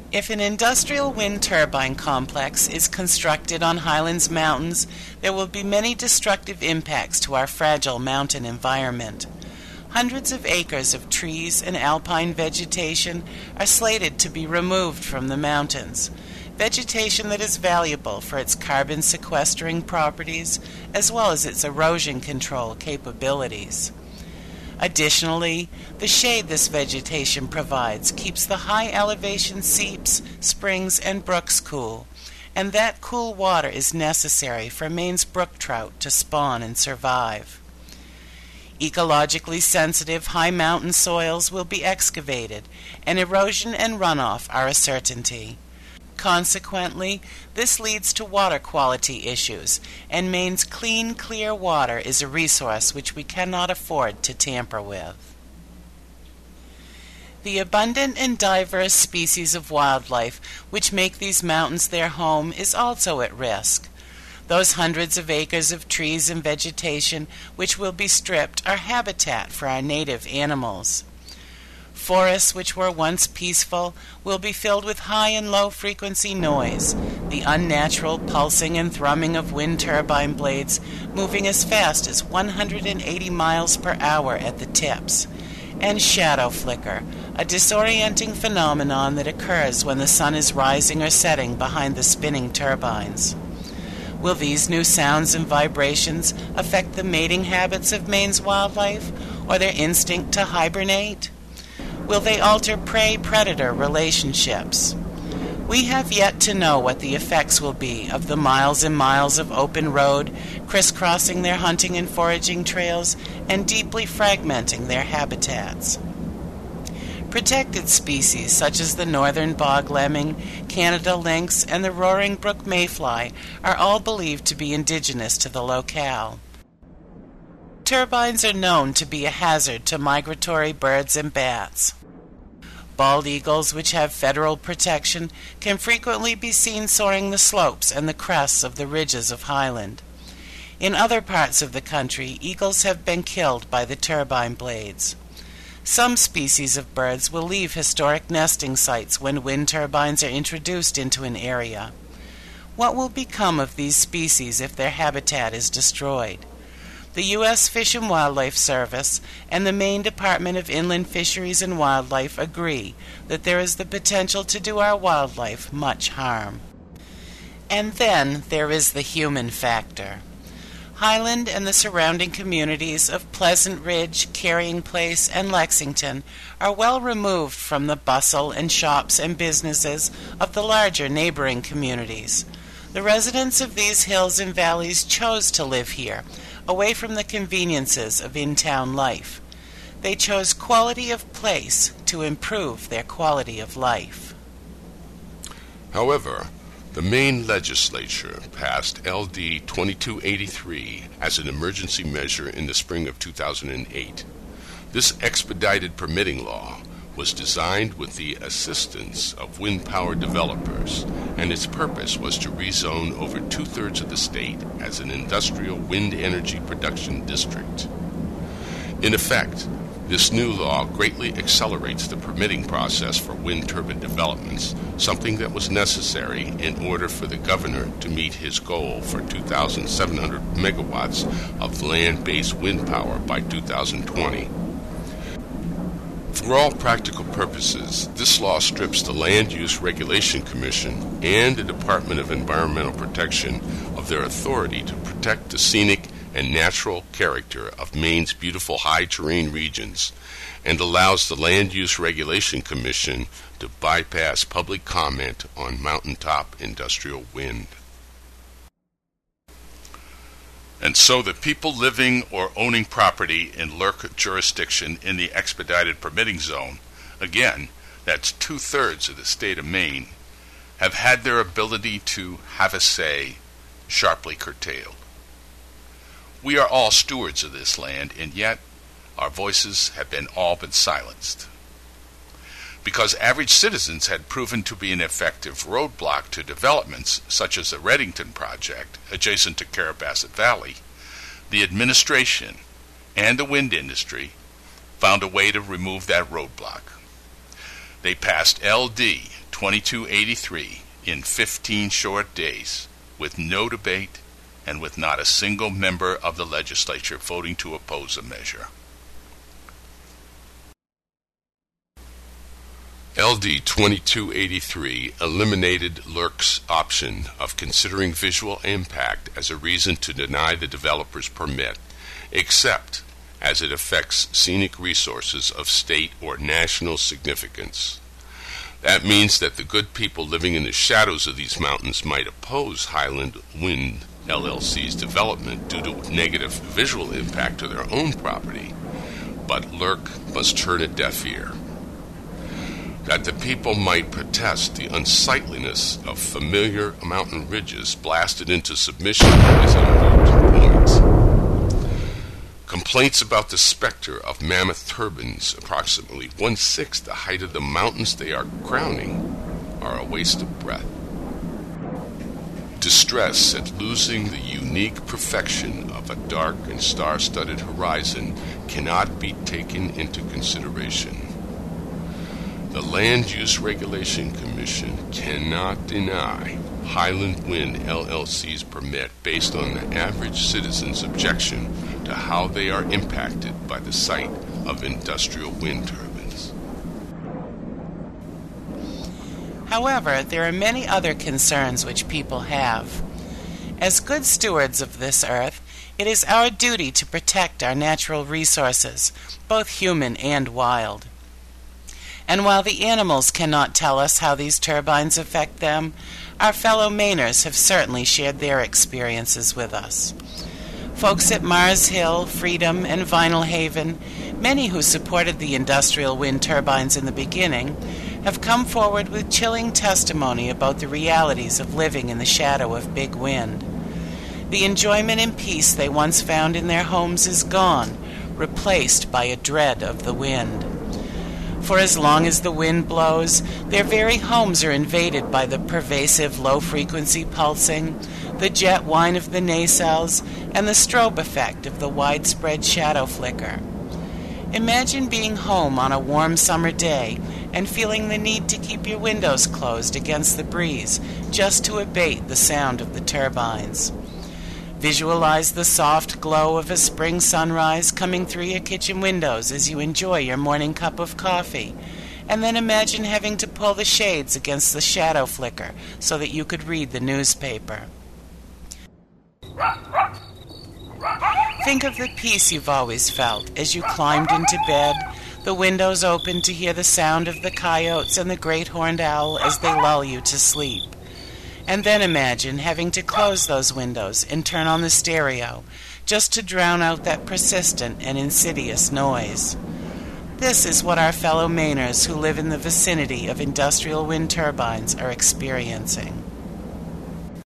If an industrial wind turbine complex is constructed on Highland Mountains, there will be many destructive impacts to our fragile mountain environment. Hundreds of acres of trees and alpine vegetation are slated to be removed from the mountains, vegetation that is valuable for its carbon sequestering properties as well as its erosion control capabilities. Additionally, the shade this vegetation provides keeps the high elevation seeps, springs, and brooks cool, and that cool water is necessary for Maine's brook trout to spawn and survive. Ecologically sensitive high mountain soils will be excavated, and erosion and runoff are a certainty. Consequently, this leads to water quality issues, and Maine's clean, clear water is a resource which we cannot afford to tamper with. The abundant and diverse species of wildlife which make these mountains their home is also at risk. Those hundreds of acres of trees and vegetation which will be stripped are habitat for our native animals. Forests which were once peaceful will be filled with high and low frequency noise, the unnatural pulsing and thrumming of wind turbine blades moving as fast as 180 miles per hour at the tips, and shadow flicker, a disorienting phenomenon that occurs when the sun is rising or setting behind the spinning turbines. Will these new sounds and vibrations affect the mating habits of Maine's wildlife or their instinct to hibernate? Will they alter prey-predator relationships? We have yet to know what the effects will be of the miles and miles of open road crisscrossing their hunting and foraging trails and deeply fragmenting their habitats. Protected species such as the northern bog lemming, Canada lynx, and the roaring brook mayfly are all believed to be indigenous to the locale. Turbines are known to be a hazard to migratory birds and bats. Bald eagles, which have federal protection, can frequently be seen soaring the slopes and the crests of the ridges of Highland. In other parts of the country, eagles have been killed by the turbine blades. Some species of birds will leave historic nesting sites when wind turbines are introduced into an area. What will become of these species if their habitat is destroyed? The U.S. Fish and Wildlife Service and the Maine Department of Inland Fisheries and Wildlife agree that there is the potential to do our wildlife much harm. And then there is the human factor. Highland and the surrounding communities of Pleasant Ridge, Carrying Place, and Lexington are well removed from the bustle and shops and businesses of the larger neighboring communities. The residents of these hills and valleys chose to live here, away from the conveniences of in-town life. They chose quality of place to improve their quality of life. However, the Maine legislature passed LD 2283 as an emergency measure in the spring of 2008. This expedited permitting law was designed with the assistance of wind power developers, and its purpose was to rezone over two-thirds of the state as an industrial wind energy production district. In effect, this new law greatly accelerates the permitting process for wind turbine developments, something that was necessary in order for the governor to meet his goal for 2,700 megawatts of land-based wind power by 2020. For all practical purposes, this law strips the Land Use Regulation Commission and the Department of Environmental Protection of their authority to protect the scenic and natural character of Maine's beautiful high-terrain regions, and allows the Land Use Regulation Commission to bypass public comment on mountaintop industrial wind. And so the people living or owning property in LURC jurisdiction in the expedited permitting zone, again, that's two-thirds of the state of Maine, have had their ability to have a say sharply curtailed. We are all stewards of this land, and yet our voices have been all but silenced. Because average citizens had proven to be an effective roadblock to developments such as the Reddington project adjacent to Carrabassett Valley, the administration and the wind industry found a way to remove that roadblock. They passed LD 2283 in 15 short days, with no debate and with not a single member of the legislature voting to oppose the measure. LD 2283 eliminated LURC's option of considering visual impact as a reason to deny the developer's permit, except as it affects scenic resources of state or national significance. That means that the good people living in the shadows of these mountains might oppose Highland Wind LLC's development due to negative visual impact to their own property, but LURC must turn a deaf ear. That the people might protest the unsightliness of familiar mountain ridges blasted into submission is a moot point. Complaints about the specter of mammoth turbines, approximately 1/6 the height of the mountains they are crowning, are a waste of breath. Distress at losing the unique perfection of a dark and star-studded horizon cannot be taken into consideration. The Land Use Regulation Commission cannot deny Highland Wind LLC's permit based on the average citizen's objection to how they are impacted by the sight of industrial wind turbines. However, there are many other concerns which people have. As good stewards of this earth, it is our duty to protect our natural resources, both human and wild. And while the animals cannot tell us how these turbines affect them, our fellow Mainers have certainly shared their experiences with us. Folks at Mars Hill, Freedom, and Vinyl Haven, many who supported the industrial wind turbines in the beginning, have come forward with chilling testimony about the realities of living in the shadow of big wind. The enjoyment and peace they once found in their homes is gone, replaced by a dread of the wind. For as long as the wind blows, their very homes are invaded by the pervasive low-frequency pulsing, the jet whine of the nacelles, and the strobe effect of the widespread shadow flicker. Imagine being home on a warm summer day and feeling the need to keep your windows closed against the breeze just to abate the sound of the turbines. Visualize the soft glow of a spring sunrise coming through your kitchen windows as you enjoy your morning cup of coffee, and then imagine having to pull the shades against the shadow flicker so that you could read the newspaper. Think of the peace you've always felt as you climbed into bed, the windows open to hear the sound of the coyotes and the great horned owl as they lull you to sleep. And then imagine having to close those windows and turn on the stereo just to drown out that persistent and insidious noise. This is what our fellow Mainers who live in the vicinity of industrial wind turbines are experiencing.